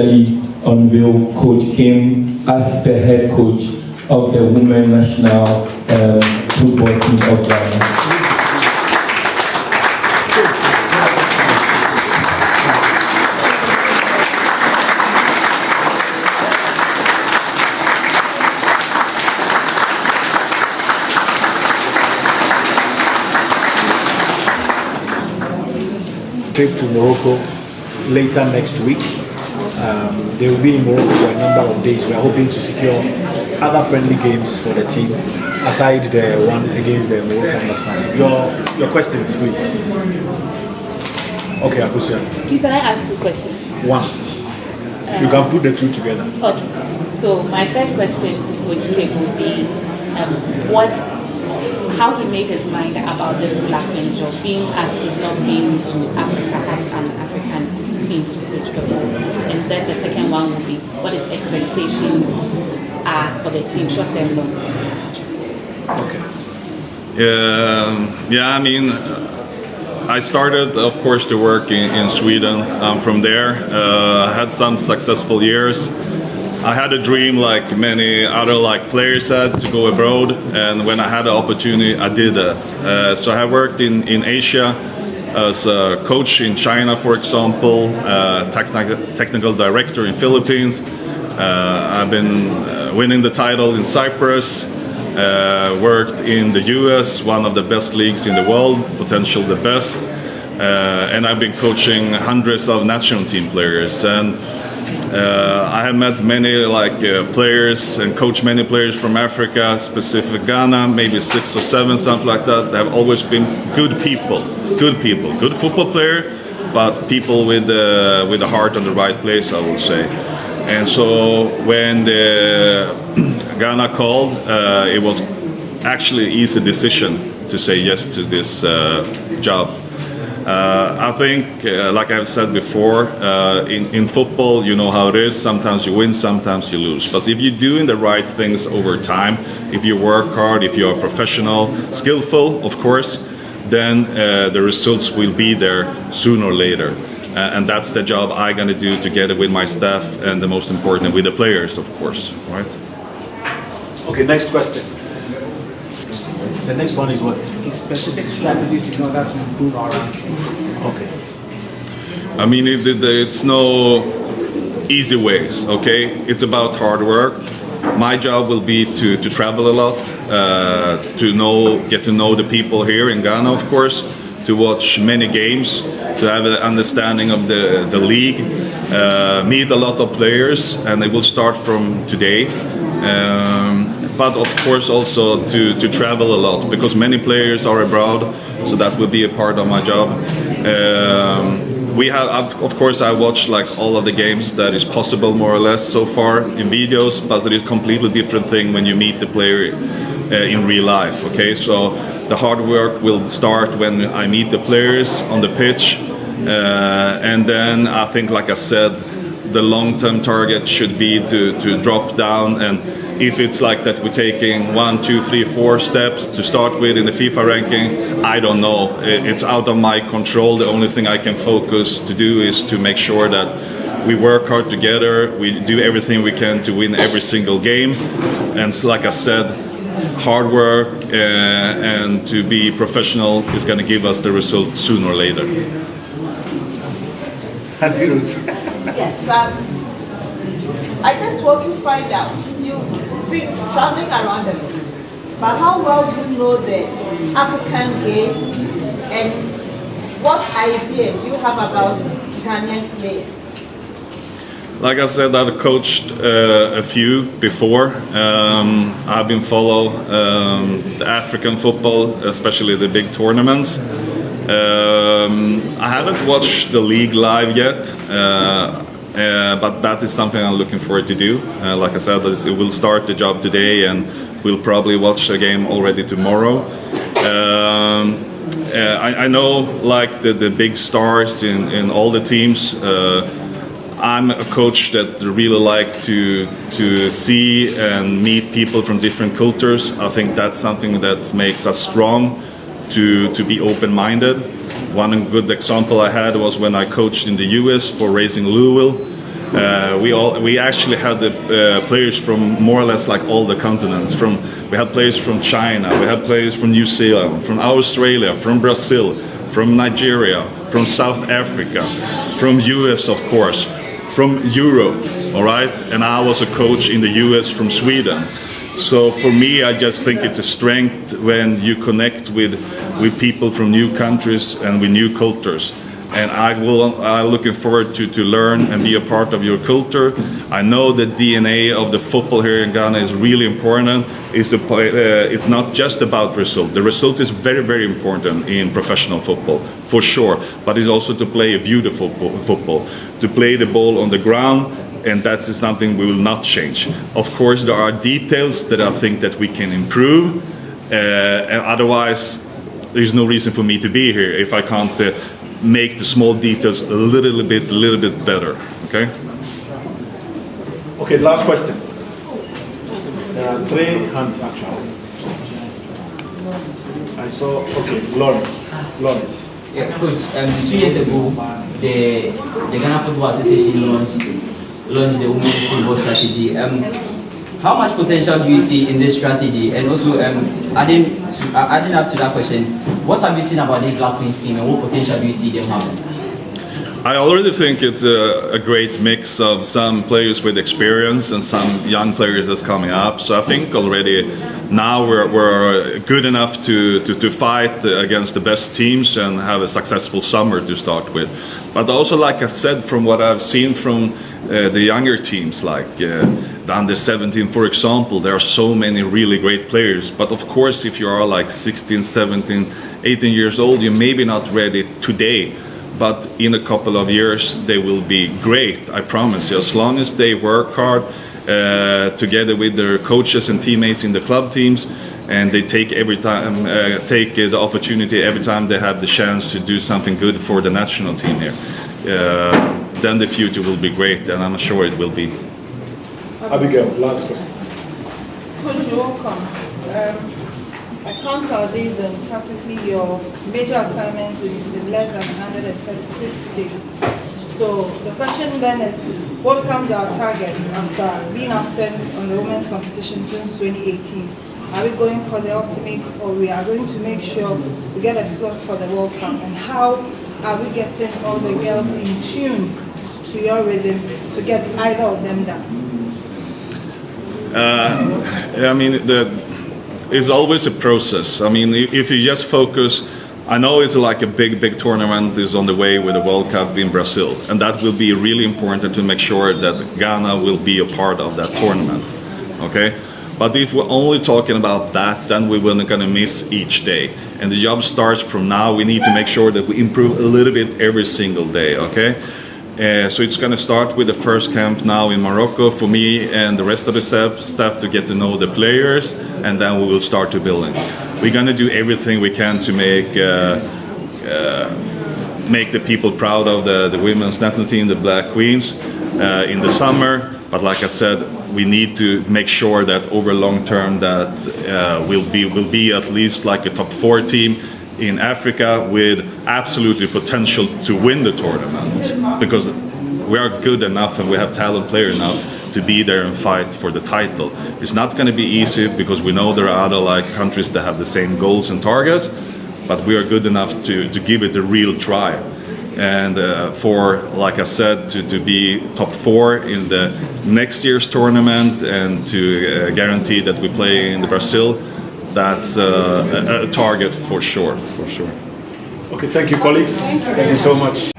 officially unveiled Coach Kim as the head coach of the women national football team of Ghana. Trip to Morocco later next week. They will be in Morocco for a number of days. We are hoping to secure other friendly games for the team aside the one against the Moroccan national team. Your questions, please. Okay, Akusia. Please, can I ask two questions? One. You can put the two together. Okay. So my first question to Coach Kim would be, how he made his mind about this Black men's job, being as he's not been to Africa, had an African team to coach before. And then the second one would be what his expectations are for the team, short term, long term. Okay. I mean, I started, of course, to work in Sweden. I'm from there. Had some successful years. I had a dream, like many other players had, to go abroad, and when I had the opportunity, I did that. So I worked in Asia as a coach in China, for example, technical director in Philippines. I've been winning the title in Cyprus. Worked in the US, one of the best leagues in the world, potentially the best. And I've been coaching hundreds of national team players. And I have met many players and coached many players from Africa, specific Ghana, maybe 6 or 7, something like that. They have always been good people, good football player, but people with the heart on the right place, I will say. And so when Ghana called, it was actually an easy decision to say yes to this job. I think, like I've said before, in football, you know how it is. Sometimes you win, sometimes you lose. But if you're doing the right things over time, if you work hard, if you're professional, skillful, of course, then the results will be there sooner or later. And that's the job I'm going to do together with my staff and, the most important, with the players, of course, right? Okay, next question. The next one is what? Specific strategies in order to improve our ranking. Okay. I mean, it's no easy ways, okay? It's about hard work. My job will be to travel a lot, get to know the people here in Ghana, of course, to watch many games, to have an understanding of the league, meet a lot of players, and it will start from today. But of course also to travel a lot, because many players are abroad, so that will be a part of my job. Of course, I watch all of the games that is possible, more or less, so far in videos, but it is a completely different thing when you meet the player in real life. Okay, so the hard work will start when I meet the players on the pitch, and then I think, like I said, the long-term target should be to drop down. And if it's like that, we're taking 1, 2, 3, 4 steps to start with in the FIFA ranking, I don't know. It's out of my control. The only thing I can focus to do is to make sure that we work hard together, we do everything we can to win every single game. And so, like I said, hard work and to be professional is going to give us the result sooner or later. Yes, I just want to find out, you've been traveling around the world, but how well do you know the African game, and what idea do you have about Ghanaian players? Like I said, I've coached a few before. I've been follow the African football, especially the big tournaments. I haven't watched the league live yet, but that is something I'm looking forward to do. Like I said, it will start the job today, and we'll probably watch the game already tomorrow. I know, like the big stars in all the teams. I'm a coach that really like to see and meet people from different cultures. I think that's something that makes us strong, to be open-minded. One good example I had was when I coached in the US for Racing Louisville. We actually had the players from more or less like all the continents. We had players from China, we had players from New Zealand, from Australia, from Brazil, from Nigeria, from South Africa, from US of course, from Europe, all right? And I was a coach in the US from Sweden. So for me, I just think it's a strength when you connect with people from new countries and with new cultures. And I'm looking forward to learn and be a part of your culture. I know the DNA of the football here in Ghana is really important. It's not just about result. The result is very, very important in professional football, for sure. But it's also to play a beautiful football, to play the ball on the ground, and that's something we will not change. Of course, there are details that I think that we can improve, and otherwise, there's no reason for me to be here if I can't make the small details a little bit better. Okay. Okay, last question. There are 3 hands actually. I saw. Okay, Lawrence. Yeah, Coach. 2 years ago, the Ghana Football Association launched the women's football strategy. How much potential do you see in this strategy? And also, adding up to that question, what have you seen about this Black Queens team, and what potential do you see them having? I already think it's a great mix of some players with experience and some young players that's coming up. So I think already now we're good enough to fight against the best teams and have a successful summer to start with. But also, like I said, from what I've seen from the younger teams, like the under 17, for example, there are so many really great players. But of course, if you are like 16, 17, 18 years old, you're maybe not ready today. But in a couple of years, they will be great, I promise you. As long as they work hard together with their coaches and teammates in the club teams, and they take the opportunity every time they have the chance to do something good for the national team here, then the future will be great, and I'm sure it will be. Abigail, last question. Coach, you're welcome. I count our days and tactically your major assignment is in less than 136 days. So the question then is, what becomes our target after being absent on the women's competition since 2018? Are we going for the ultimate, or we are going to make sure we get a slot for the World Cup? And how are we getting all the girls in tune to your rhythm to get either of them done? I mean, it's always a process. I mean, if you just focus, I know it's like a big tournament is on the way with the World Cup in Brazil, and that will be really important to make sure that Ghana will be a part of that tournament. Okay. But if we're only talking about that, then we're going to miss each day. And the job starts from now. We need to make sure that we improve a little bit every single day, okay? So it's going to start with the first camp now in Morocco for me and the rest of the staff to get to know the players, and then we will start to building. We're going to do everything we can to make the people proud of the women's national team, the Black Queens, in the summer. But like I said, we need to make sure that over long term that we'll be at least like a top 4 team in Africa with absolutely potential to win the tournament, because we are good enough and we have talent player enough to be there and fight for the title. It's not going to be easy because we know there are other like countries that have the same goals and targets, but we are good enough to give it a real try. And for, like I said, to be top 4 in the next year's tournament and to guarantee that we play in the Brazil, that's a target for sure. Okay, thank you, colleagues. Thank you so much.